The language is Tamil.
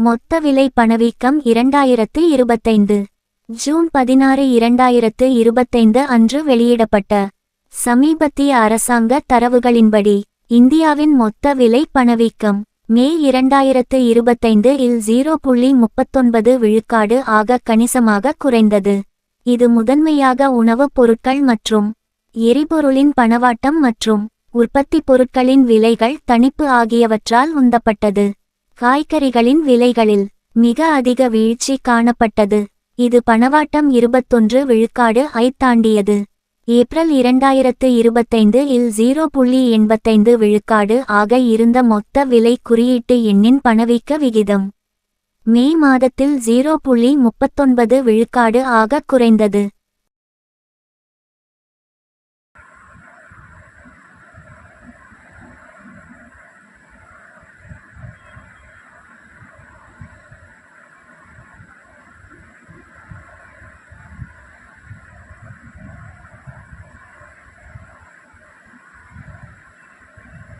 மொத்த விலை பணவீக்கம் 2025 ஜூன் 16, 2025 அன்று வெளியிடப்பட்ட சமீபத்திய அரசாங்க தரவுகளின்படி இந்தியாவின் மொத்த விலை பணவீக்கம் மே 2025 இல் 0.39 விழுக்காடு ஆக கணிசமாக குறைந்தது. இது முதன்மையாக உணவுப் பொருட்கள் மற்றும் எரிபொருளின் பணவாட்டம் மற்றும் உற்பத்தி பொருட்களின் விலைகள் தணிப்பு ஆகியவற்றால் உந்தப்பட்டது. காய்கறிகளின் விலைகளில் மிக அதிக வீழ்ச்சி காணப்பட்டது. இது பணவாட்டம் 21 விழுக்காடு ஐத் தாண்டியது. ஏப்ரல் 2025 இல் 0.85 விழுக்காடு ஆக இருந்த மொத்த விலை குறியீட்டு எண்ணின் பணவீக்க விகிதம் மே மாதத்தில் 0.39 விழுக்காடு ஆக குறைந்தது.